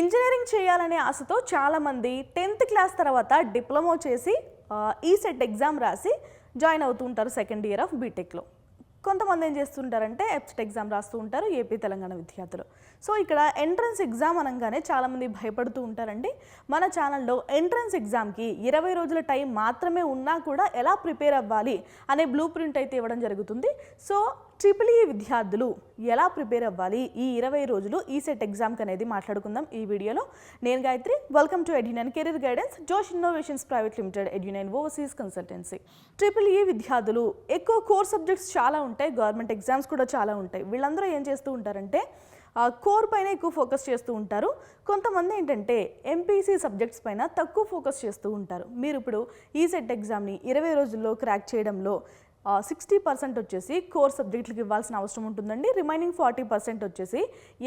Engineering చేయాలనే ఆశతో చాలామంది 10th క్లాస్ తర్వాత డిప్లొమా చేసి ఈసెట్ ఎగ్జామ్ రాసి జాయిన్ అవుతూ ఉంటారు సెకండ్ ఇయర్ ఆఫ్ బీటెక్లో. కొంతమంది ఏం చేస్తుంటారంటే ఎప్సెట్ ఎగ్జామ్ రాస్తూ ఉంటారు ఏపీ తెలంగాణ విద్యార్థులు. సో ఇక్కడ ఎంట్రన్స్ ఎగ్జామ్ అనగానే చాలామంది భయపడుతూ ఉంటారండి. మన ఛానల్లో ఎంట్రన్స్ ఎగ్జామ్కి 20 రోజుల టైం మాత్రమే ఉన్నా కూడా ఎలా ప్రిపేర్ అవ్వాలి అనే బ్లూ ప్రింట్ అయితే ఇవ్వడం జరుగుతుంది. సో ట్రిపుల్ ఈ విద్యార్థులు ఎలా ప్రిపేర్ అవ్వాలి ఈ 20 రోజులు ఈసెట్ ఎగ్జామ్కి అనేది మాట్లాడుకుందాం ఈ వీడియోలో. నేను Gayatri, welcome to Edunine career guidance, Josh innovations private limited, Edunine overseas consultancy. Triple E విద్యార్థులు ఎక్కువ కోర్ సబ్జెక్ట్స్ చాలా ఉంటాయి, గవర్నమెంట్ ఎగ్జామ్స్ కూడా చాలా ఉంటాయి. వీళ్ళందరూ ఏం చేస్తూ ఉంటారంటే కోర్ పైన ఎక్కువ ఫోకస్ చేస్తూ ఉంటారు. కొంతమంది ఏంటంటే ఎంపీసీ సబ్జెక్ట్స్ పైన తక్కువ ఫోకస్ చేస్తూ ఉంటారు. మీరు ఇప్పుడు ఈసెట్ ఎగ్జామ్ని 20 రోజుల్లో క్రాక్ చేయడంలో 60% వచ్చేసి కోర్ సబ్జెక్టులకు ఇవ్వాల్సిన అవసరం ఉంటుందండి. రిమైనింగ్ 40% వచ్చేసి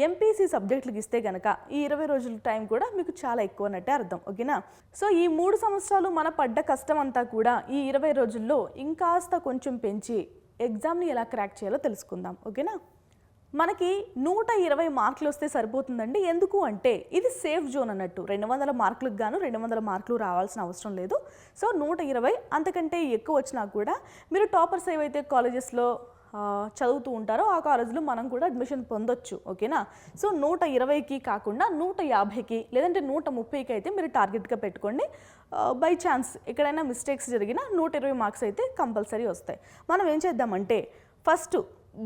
ఎంపీసీ సబ్జెక్టులకు ఇస్తే కనుక ఈ 20 రోజుల టైం కూడా మీకు చాలా ఎక్కువ అన్నట్టే అర్థం. ఓకేనా? సో ఈ 3 సంవత్సరాలు మన పడ్డ కష్టం అంతా కూడా ఈ 20 రోజుల్లో ఇంకాస్త కొంచెం పెంచి ఎగ్జామ్ని ఎలా క్రాక్ చేయాలో తెలుసుకుందాం. ఓకేనా? మనకి 120 మార్కులు వస్తే సరిపోతుందండి. ఎందుకు అంటే ఇది సేఫ్ జోన్ అన్నట్టు. 200 మార్కులకు గాను 200 మార్కులు రావాల్సిన అవసరం లేదు. సో 120, అంతకంటే ఎక్కువ వచ్చినా కూడా మీరు టాపర్స్ ఏవైతే కాలేజెస్లో చదువుతూ ఉంటారో ఆ కాలేజ్లో మనం కూడా అడ్మిషన్ పొందొచ్చు. ఓకేనా? సో 120కి కాకుండా 150కి లేదంటే 130కి అయితే మీరు టార్గెట్గా పెట్టుకోండి. బై ఛాన్స్ ఎక్కడైనా మిస్టేక్స్ జరిగినా 120 మార్క్స్ అయితే కంపల్సరీ వస్తాయి. మనం ఏం చేద్దామంటే ఫస్ట్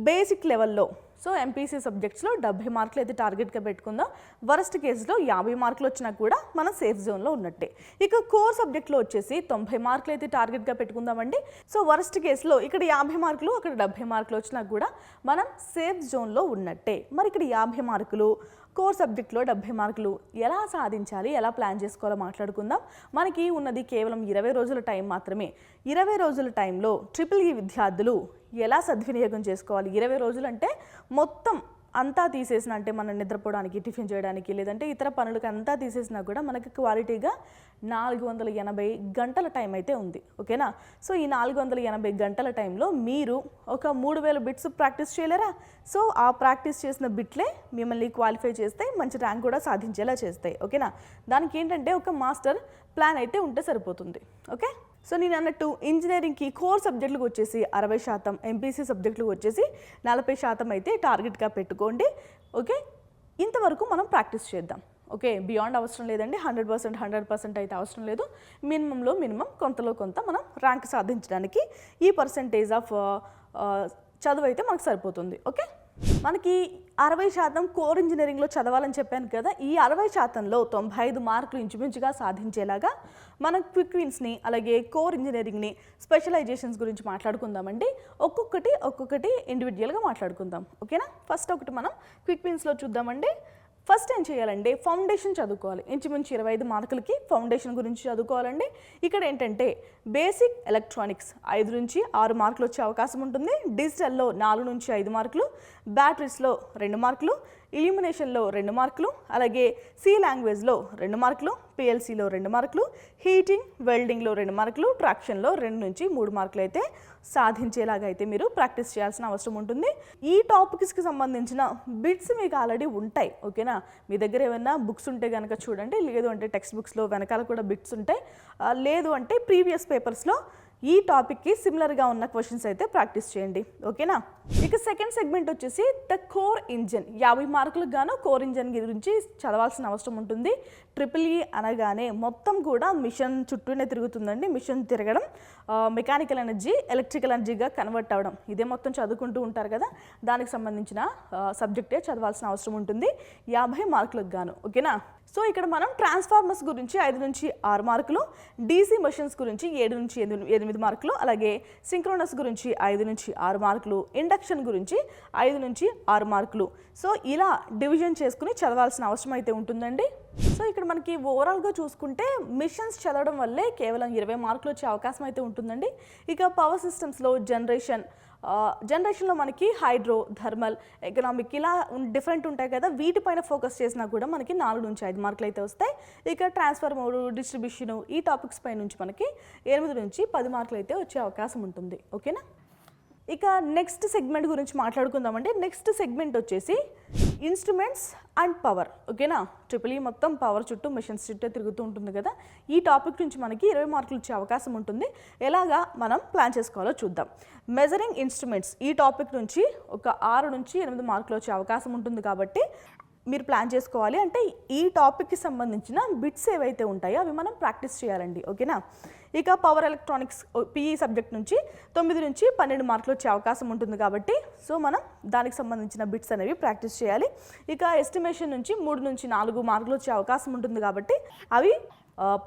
బేసిక్ లెవెల్లో సో ఎంపీసీ సబ్జెక్ట్స్లో 70 మార్కులు అయితే టార్గెట్గా పెట్టుకుందాం. వరస్ట్ కేసులో 50 మార్కులు వచ్చినా కూడా మనం సేఫ్ జోన్లో ఉన్నట్టే. ఇక కోర్ సబ్జెక్ట్లో వచ్చేసి 90 మార్కులు అయితే టార్గెట్గా పెట్టుకుందామండి. సో వరస్ట్ కేసులో ఇక్కడ 50 మార్కులు అక్కడ 70 మార్కులు వచ్చినా కూడా మనం సేఫ్ జోన్లో ఉన్నట్టే. మరి ఇక్కడ 50 మార్కులు కోర్ సబ్జెక్ట్లో 70 మార్కులు ఎలా సాధించాలి, ఎలా ప్లాన్ చేసుకోవాలో మాట్లాడుకుందాం. మనకి ఉన్నది కేవలం 20 రోజుల టైం మాత్రమే. 20 రోజుల టైంలో ట్రిపుల్ ఈ విద్యార్థులు ఎలా సద్వినియోగం చేసుకోవాలి? 20 రోజులు అంటే మొత్తం అంతా తీసేసిన, అంటే మనం నిద్రపోవడానికి, టిఫిన్ చేయడానికి లేదంటే ఇతర పనులకి అంతా తీసేసినా కూడా మనకి క్వాలిటీగా 480 గంటల టైం అయితే ఉంది. ఓకేనా? సో ఈ 480 గంటల టైంలో మీరు ఒక 3000 బిట్స్ ప్రాక్టీస్ చేయలేరా? సో ఆ ప్రాక్టీస్ చేసిన బిట్లే మిమ్మల్ని క్వాలిఫై చేస్తాయి, మంచి ర్యాంక్ కూడా సాధించేలా చేస్తాయి. ఓకేనా? దానికి ఏంటంటే ఒక మాస్టర్ ప్లాన్ అయితే ఉంటే సరిపోతుంది. ఓకే? సో నేను అన్నట్టు ఇంజనీరింగ్కి కోర్ సబ్జెక్టులకు వచ్చేసి 60%, ఎంపీసీ సబ్జెక్టులకు వచ్చేసి 40% అయితే టార్గెట్గా పెట్టుకోండి. ఓకే? ఇంతవరకు మనం ప్రాక్టీస్ చేద్దాం. ఓకే? బియాండ్ అవసరం లేదండి. 100% అయితే అవసరం లేదు. మినిమంలో మినిమం, కొంతలో కొంత మనం ర్యాంక్ సాధించడానికి ఈ పర్సంటేజ్ ఆఫ్ చదువు అయితే మనకు సరిపోతుంది. ఓకే? మనకి 60% కోర్ ఇంజనీరింగ్లో చదవాలని చెప్పాను కదా. ఈ 60%లో 95 మార్కులు ఇంచుమించుగా సాధించేలాగా మనం క్విక్ విన్స్ని అలాగే కోర్ ఇంజనీరింగ్ని స్పెషలైజేషన్స్ గురించి మాట్లాడుకుందామండి. ఒక్కొక్కటి ఇండివిజువల్గా మాట్లాడుకుందాం. ఓకేనా? ఫస్ట్ ఒకటి మనం క్విక్ విన్స్లో చూద్దామండి. ఫస్ట్ ఏం చేయాలంటే ఫౌండేషన్ చదువుకోవాలి. ఇంచుమించు 25 మార్కులకి ఫౌండేషన్ గురించి చదువుకోవాలండి. ఇక్కడ ఏంటంటే బేసిక్ ఎలక్ట్రానిక్స్ 5 నుంచి 6 మార్కులు వచ్చే అవకాశం ఉంటుంది. డిజిటల్లో 4 నుంచి 5 మార్కులు, బ్యాటరీస్లో 2 మార్కులు, ఇల్యూమినేషన్లో 2 మార్కులు, అలాగే సి లాంగ్వేజ్లో 2 మార్కులు, పిఎల్సీలో 2 మార్కులు, హీటింగ్, వెల్డింగ్లో 2 మార్కులు, ట్రాక్షన్లో 2 నుంచి 3 మార్కులు అయితే సాధించేలాగా అయితే మీరు ప్రాక్టీస్ చేయాల్సిన అవసరం ఉంటుంది. ఈ టాపిక్స్కి సంబంధించిన బిట్స్ మీకు ఆల్రెడీ ఉంటాయి. ఓకేనా? మీ దగ్గర ఏమైనా బుక్స్ ఉంటే కనుక చూడండి, లేదు అంటే టెక్స్ట్ బుక్స్లో వెనకాల కూడా బిట్స్ ఉంటాయి, లేదు అంటే ప్రీవియస్ పేపర్స్లో ఈ టాపిక్కి సిమిలర్గా ఉన్న క్వశ్చన్స్ అయితే ప్రాక్టీస్ చేయండి. ఓకేనా? ఇక సెకండ్ సెగ్మెంట్ వచ్చేసి ద కోర్ ఇంజన్. 50 మార్కులకు గాను కోర్ ఇంజన్ గురించి చదవాల్సిన అవసరం ఉంటుంది. ట్రిపుల్ ఈ అనగానే మొత్తం కూడా మిషన్ చుట్టూనే తిరుగుతుందండి. మిషన్ తిరగడం, మెకానికల్ ఎనర్జీ ఎలక్ట్రికల్ ఎనర్జీగా కన్వర్ట్ అవ్వడం, ఇదే మొత్తం చదువుకుంటూ ఉంటారు కదా. దానికి సంబంధించిన సబ్జెక్టే చదవాల్సిన అవసరం ఉంటుంది 50 మార్కులకు గాను. ఓకేనా? సో ఇక్కడ మనం ట్రాన్స్ఫార్మర్స్ గురించి 5 నుంచి 6 మార్కులు, డీసీ మెషిన్స్ గురించి 7 నుంచి 8 మార్కులు, అలాగే సింక్రోనస్ గురించి 5 నుంచి 6 మార్కులు, ఇండక్షన్ గురించి 5 నుంచి 6 మార్కులు. సో ఇలా డివిజన్ చేసుకుని చదవాల్సిన అవసరం అయితే ఉంటుందండి. సో ఇక్కడ మనకి ఓవరాల్గా చూసుకుంటే మిషన్స్ చదవడం వల్లే కేవలం 20 మార్కులు వచ్చే అవకాశం అయితే ఉంటుందండి. ఇక పవర్ సిస్టమ్స్లో జనరేషన్లో మనకి హైడ్రో, థర్మల్, ఎకనామిక్ ఇలా డిఫరెంట్ ఉంటాయి కదా. వీటిపైన ఫోకస్ చేసినా కూడా మనకి 4 నుంచి 5 మార్కులు అయితే వస్తాయి. ఇక ట్రాన్స్ఫార్మర్, డిస్ట్రిబ్యూషను ఈ టాపిక్స్ పై నుంచి మనకి 8 నుంచి 10 మార్కులు అయితే వచ్చే అవకాశం ఉంటుంది. ఓకేనా? ఇక నెక్స్ట్ సెగ్మెంట్ గురించి మాట్లాడుకుందామంటే నెక్స్ట్ సెగ్మెంట్ వచ్చేసి ఇన్స్ట్రుమెంట్స్ అండ్ పవర్. ఓకేనా, ట్రిపుల్ ఈ మొత్తం పవర్ చుట్టూ మిషన్స్ చుట్టూ తిరుగుతూ ఉంటుంది కదా. ఈ టాపిక్ నుంచి మనకి 20 మార్కులు వచ్చే అవకాశం ఉంటుంది. ఎలాగా మనం ప్లాన్ చేసుకోవాలో చూద్దాం. మెజరింగ్ ఇన్స్ట్రుమెంట్స్ ఈ టాపిక్ నుంచి ఒక 6 నుంచి 8 మార్కులు వచ్చే అవకాశం ఉంటుంది కాబట్టి మీరు ప్లాన్ చేసుకోవాలి. అంటే ఈ టాపిక్కి సంబంధించిన బిట్స్ ఏవైతే ఉంటాయో అవి మనం ప్రాక్టీస్ చేయాలండి. ఓకేనా. ఇక పవర్ ఎలక్ట్రానిక్స్ పిఈ సబ్జెక్ట్ నుంచి 9 నుంచి 12 మార్కులు వచ్చే అవకాశం ఉంటుంది కాబట్టి సో మనం దానికి సంబంధించిన బిట్స్ అనేవి ప్రాక్టీస్ చేయాలి. ఇక ఎస్టిమేషన్ నుంచి 3 నుంచి 4 మార్కులు వచ్చే అవకాశం ఉంటుంది కాబట్టి అవి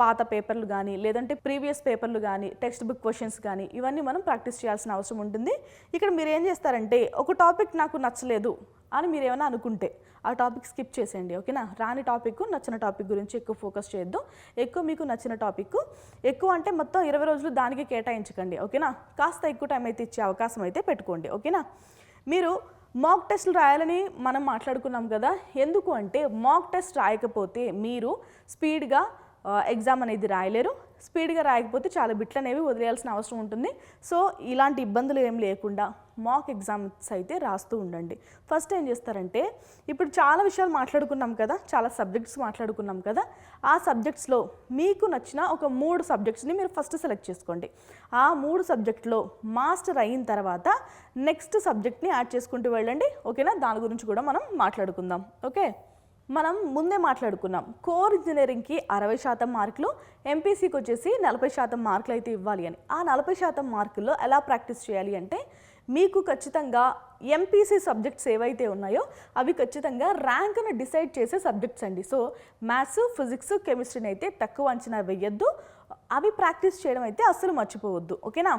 పాత పేపర్లు కానీ లేదంటే ప్రీవియస్ పేపర్లు కానీ టెక్స్ట్ బుక్ క్వశ్చన్స్ కానీ ఇవన్నీ మనం ప్రాక్టీస్ చేయాల్సిన అవసరం ఉంటుంది. ఇక్కడ మీరు ఏం చేస్తారంటే ఒక టాపిక్ నాకు నచ్చలేదు అని మీరు ఏమైనా అనుకుంటే ఆ టాపిక్ స్కిప్ చేసేయండి. ఓకేనా. రాని టాపిక్ నచ్చిన టాపిక్ గురించి ఎక్కువ ఫోకస్ చేయొద్దు. ఎక్కువ మీకు నచ్చిన టాపిక్ ఎక్కువ అంటే మొత్తం 20 రోజులు దానికి కేటాయించకండి. ఓకేనా. కాస్త ఎక్కువ టైం అయితే ఇచ్చే అవకాశం అయితే పెట్టుకోండి. ఓకేనా. మీరు మాక్ టెస్టులు రాయాలని మనం మాట్లాడుకున్నాం కదా. ఎందుకు అంటే మాక్ టెస్ట్ రాయకపోతే మీరు స్పీడ్గా ఎగ్జామ్ అనేది రాయలేరు. స్పీడ్గా రాయకపోతే చాలా బిట్లు అనేవి వదిలేయాల్సిన అవసరం ఉంటుంది. సో ఇలాంటి ఇబ్బందులు ఏం లేకుండా మాక్ ఎగ్జామ్స్ అయితే రాస్తూ ఉండండి. ఫస్ట్ ఏం చేస్తారంటే ఇప్పుడు చాలా విషయాలు మాట్లాడుకున్నాం కదా, చాలా సబ్జెక్ట్స్ మాట్లాడుకున్నాం కదా. ఆ సబ్జెక్ట్స్లో మీకు నచ్చిన ఒక 3 సబ్జెక్ట్స్ని మీరు ఫస్ట్ సెలెక్ట్ చేసుకోండి. ఆ 3 సబ్జెక్ట్లో మాస్టర్ అయిన తర్వాత నెక్స్ట్ సబ్జెక్ట్ని యాడ్ చేసుకుంటూ వెళ్ళండి. ఓకేనా. దాని గురించి కూడా మనం మాట్లాడుకుందాం. ఓకే. మనం ముందే మాట్లాడుకున్నాం కోర్ ఇంజనీరింగ్కి 60% మార్కులు, ఎంపీసీకి వచ్చేసి 40% మార్కులు అయితే ఇవ్వాలి అని. ఆ 40% మార్కుల్లో ఎలా ప్రాక్టీస్ చేయాలి అంటే మీకు ఖచ్చితంగా ఎంపీసీ సబ్జెక్ట్స్ ఏవైతే ఉన్నాయో అవి ఖచ్చితంగా ర్యాంక్ను డిసైడ్ చేసే సబ్జెక్ట్స్ అండి. సో మ్యాథ్స్, ఫిజిక్స్, కెమిస్ట్రీని అయితే తక్కువ అంచనా వేయద్దు. అవి ప్రాక్టీస్ చేయడం అయితే అస్సలు మర్చిపోవద్దు. ఓకేనా.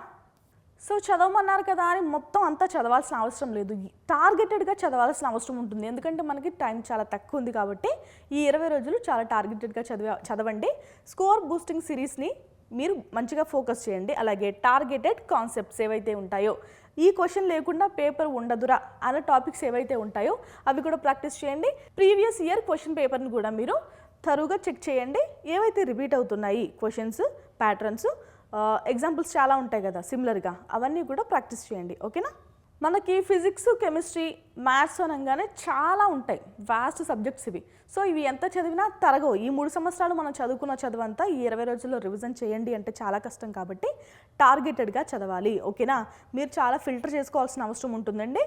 సో చదవమన్నారు కదా అని మొత్తం అంతా చదవాల్సిన అవసరం లేదు. టార్గెటెడ్గా చదవాల్సిన అవసరం ఉంటుంది. ఎందుకంటే మనకి టైం చాలా తక్కువ ఉంది కాబట్టి ఈ 20 రోజులు చాలా టార్గెటెడ్గా చదవండి. స్కోర్ బూస్టింగ్ సిరీస్ని మీరు మంచిగా ఫోకస్ చేయండి. అలాగే టార్గెటెడ్ కాన్సెప్ట్స్ ఏవైతే ఉంటాయో ఈ క్వశ్చన్ లేకుండా పేపర్ ఉండదురా అనే టాపిక్స్ ఏవైతే ఉంటాయో అవి కూడా ప్రాక్టీస్ చేయండి. ప్రీవియస్ ఇయర్ క్వశ్చన్ పేపర్ని కూడా మీరు తరువుగా చెక్ చేయండి. ఏవైతే రిపీట్ అవుతున్నాయి క్వశ్చన్స్, ప్యాటర్న్స్, ఎగ్జాంపుల్స్ చాలా ఉంటాయి కదా సిమిలర్గా, అవన్నీ కూడా ప్రాక్టీస్ చేయండి. ఓకేనా. మనకి ఫిజిక్స్, కెమిస్ట్రీ, మ్యాథ్స్ అనగానే చాలా ఉంటాయి, వాస్ట్ సబ్జెక్ట్స్ ఇవి. సో ఇవి ఎంత చదివినా తరగవు. ఈ 3 సంవత్సరాలు మనం చదువుకున్న చదువంతా ఈ 20 రోజుల్లో రివిజన్ చేయండి అంటే చాలా కష్టం కాబట్టి టార్గెటెడ్గా చదవాలి. ఓకేనా. మీరు చాలా ఫిల్టర్ చేసుకోవాల్సిన అవసరం ఉంటుందండి.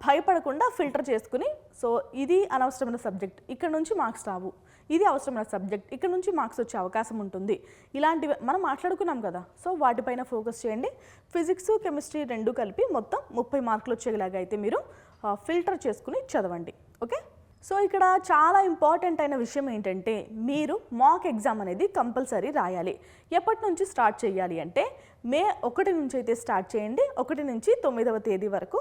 భయపడకుండా ఫిల్టర్ చేసుకుని సో ఇది అనవసరమైన సబ్జెక్ట్, ఇక్కడ నుంచి మార్క్స్ రావు, ఇది అవసరమైన సబ్జెక్ట్, ఇక్కడ నుంచి మార్క్స్ వచ్చే అవకాశం ఉంటుంది, ఇలాంటివి మనం మాట్లాడుకున్నాం కదా. సో వాటిపైన ఫోకస్ చేయండి. ఫిజిక్స్, కెమిస్ట్రీ 2 కలిపి మొత్తం 30 మార్కులు వచ్చేలాగా అయితే మీరు ఫిల్టర్ చేసుకుని చదవండి. ఓకే. సో ఇక్కడ చాలా ఇంపార్టెంట్ అయిన విషయం ఏంటంటే మీరు మాక్ ఎగ్జామ్ అనేది కంపల్సరీ రాయాలి. ఎప్పటి నుంచి స్టార్ట్ చేయాలి అంటే మే 1 నుంచి అయితే స్టార్ట్ చేయండి. 1 నుంచి 9వ తేదీ వరకు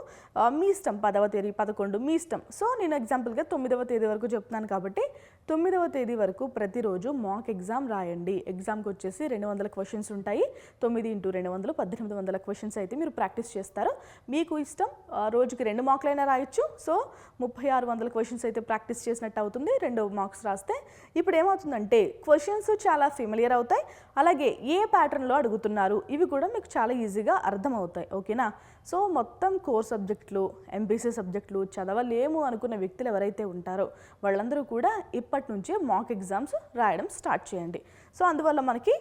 మీ ఇష్టం. 10వ తేదీ, 11 మీ ఇష్టం. సో నేను ఎగ్జాంపుల్గా 9వ తేదీ వరకు చెప్తున్నాను కాబట్టి 9వ తేదీ వరకు ప్రతిరోజు మాక్ ఎగ్జామ్ రాయండి. ఎగ్జామ్కి వచ్చేసి 200 క్వశ్చన్స్ ఉంటాయి. 9 × 200 1800 క్వశ్చన్స్ అయితే మీరు ప్రాక్టీస్ చేస్తారు. మీకు ఇష్టం. రోజుకి 2 మార్కులైనా రాయొచ్చు. సో 3600 క్వశ్చన్స్ అయితే ప్రాక్టీస్ చేసినట్టు అవుతుంది 2 మార్క్స్ రాస్తే. ఇప్పుడు ఏమవుతుందంటే క్వశ్చన్స్ చాలా ఫెమిలియర్ అవుతాయి. అలాగే ఏ ప్యాటర్న్లో అడుగుతున్నారు ఇవి కూడా మీకు చాలా ఈజీగా అర్థమవుతాయి. ఓకేనా. సో మొత్తం కోర్ సబ్జెక్టులు, ఎంపీసీ సబ్జెక్టులు చదవలేము అనుకున్న వ్యక్తులు ఎవరైతే ఉంటారో వాళ్ళందరూ కూడా ఇప్పటి నుంచే మాక్ ఎగ్జామ్స్ రాయడం స్టార్ట్ చేయండి. సో అందువల్ల మనకి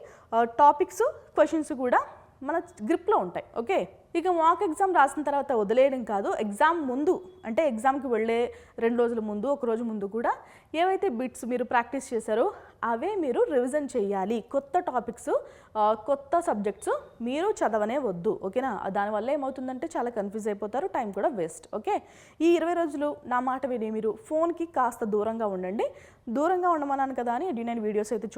టాపిక్స్, క్వశ్చన్స్ కూడా మన గ్రిప్లో ఉంటాయి. ఓకే. ఇక మాక్ ఎగ్జామ్ రాసిన తర్వాత వదిలేయడం కాదు, ఎగ్జామ్ ముందు అంటే ఎగ్జామ్కి వెళ్ళే 2 రోజుల ముందు, 1 రోజు ముందు కూడా ఏవైతే బిట్స్ మీరు ప్రాక్టీస్ చేశారో అవే మీరు రివిజన్ చేయాలి. కొత్త టాపిక్స్, కొత్త సబ్జెక్ట్స్ మీరు చదవనే వద్దు. ఓకేనా. దానివల్ల ఏమవుతుందంటే చాలా కన్ఫ్యూజ్ అయిపోతారు, టైం కూడా వేస్ట్. ఓకే. ఈ 20 రోజులు నా మాట విని మీరు ఫోన్కి కాస్త దూరంగా ఉండండి. దూరంగా ఉండమన్నాను కదా అని ఎడ్యునైన్ వీడియోస్ అయితే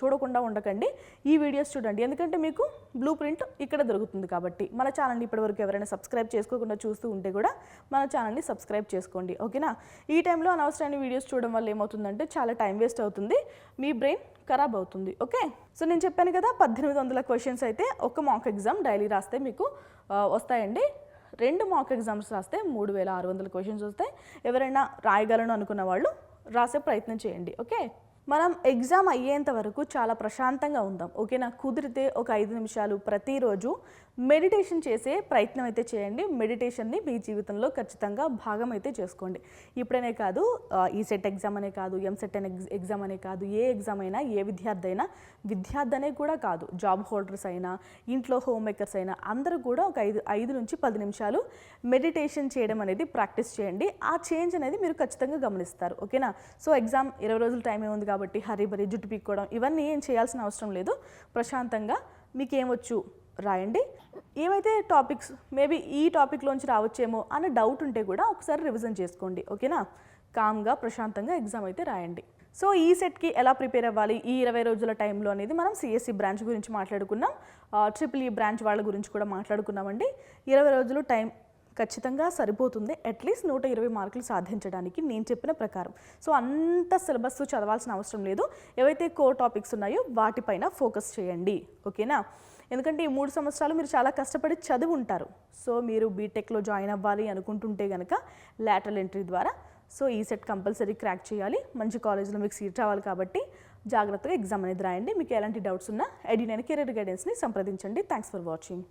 చూడకుండా ఉండకండి. ఈ వీడియోస్ చూడండి, ఎందుకంటే మీకు బ్లూ ప్రింట్ ఇక్కడ దొరుకుతుంది కాబట్టి. మన ఛానల్ని ఇప్పటివరకు ఎవరైనా సబ్స్క్రైబ్ చేసుకోకుండా చూస్తూ ఉంటే కూడా మన ఛానల్ని సబ్స్క్రైబ్ చేసుకోండి. ఓకేనా. ఈ టైంలో అనవసరమైన వీడియోస్ చూడడం వల్ల ఏమవుతుందంటే చాలా టైం వేస్ట్ అవుతుంది, మీ బ్రెయిన్ ఖరాబ్ అవుతుంది. ఓకే. సో నేను చెప్పాను కదా 1800 క్వశ్చన్స్ అయితే ఒక మాక్ ఎగ్జామ్ డైలీ రాస్తే మీకు వస్తాయండి. 2 మాక్ ఎగ్జామ్స్ రాస్తే 3600 క్వశ్చన్స్ వస్తాయి. ఎవరైనా రాయగలను అనుకున్న వాళ్ళు రాసే ప్రయత్నం చేయండి. ఓకే. మనం ఎగ్జామ్ అయ్యేంత వరకు చాలా ప్రశాంతంగా ఉందాం. ఓకేనా? కుదిరితే ఒక 5 నిమిషాలు ప్రతిరోజు మెడిటేషన్ చేసే ప్రయత్నం అయితే చేయండి. మెడిటేషన్ని మీ జీవితంలో ఖచ్చితంగా భాగం అయితే చేసుకోండి. ఇప్పుడనే కాదు, ఈ సెట్ ఎగ్జామ్ అనే కాదు, ఎంసెట్ ఎగ్జామ్ అనే కాదు, ఏ ఎగ్జామ్ అయినా, ఏ విద్యార్థి అయినా, విద్యార్థి అనే కూడా కాదు, జాబ్ హోల్డర్స్ అయినా, ఇంట్లో హోమ్ మేకర్స్ అయినా అందరూ కూడా ఒక 5 నుంచి 10 నిమిషాలు మెడిటేషన్ చేయడం అనేది ప్రాక్టీస్ చేయండి. ఆ చేంజ్ అనేది మీరు ఖచ్చితంగా గమనిస్తారు. ఓకేనా? సో ఎగ్జామ్ 20 రోజుల టైమే ఉంది కాబట్టి హరీబరీ జుట్టు పీక్కోవడం ఇవన్నీ ఏం చేయాల్సిన అవసరం లేదు. ప్రశాంతంగా మీకేమొచ్చు రాయండి. ఏమైతే టాపిక్స్ మేబీ ఈ టాపిక్లోంచి రావచ్చేమో అన్న డౌట్ ఉంటే కూడా ఒకసారి రివిజన్ చేసుకోండి. ఓకేనా? కామ్గా ప్రశాంతంగా ఎగ్జామ్ అయితే రాయండి. సో ఈ సెట్కి ఎలా ప్రిపేర్ అవ్వాలి ఈ 20 రోజుల టైంలో అనేది మనం సిఎస్సి బ్రాంచ్ గురించి మాట్లాడుకున్నాం, ట్రిపుల్ బ్రాంచ్ వాళ్ళ గురించి కూడా మాట్లాడుకున్నామండి. 20 రోజులు టైం ఖచ్చితంగా సరిపోతుంది అట్లీస్ట్ 120 మార్కులు సాధించడానికి నేను చెప్పిన ప్రకారం. సో అంత సిలబస్ చదవాల్సిన అవసరం లేదు. ఏవైతే కోర్ టాపిక్స్ ఉన్నాయో వాటిపైన ఫోకస్ చేయండి. ఓకేనా? ఎందుకంటే ఈ 3 సంవత్సరాలు మీరు చాలా కష్టపడి చదివి ఉంటారు. సో మీరు బీటెక్లో జాయిన్ అవ్వాలి అనుకుంటుంటే కనుక లాటరల్ ఎంట్రీ ద్వారా సో ఈ సెట్ కంపల్సరీ క్రాక్ చేయాలి. మంచి కాలేజ్లో మీకు సీట్ రావాలి కాబట్టి జాగ్రత్తగా ఎగ్జామ్ అనేది రాయండి. మీకు ఎలాంటి డౌట్స్ ఉన్నా ఎడ్యు9 కెరీర్ గైడెన్స్ని సంప్రదించండి. Thanks for watching.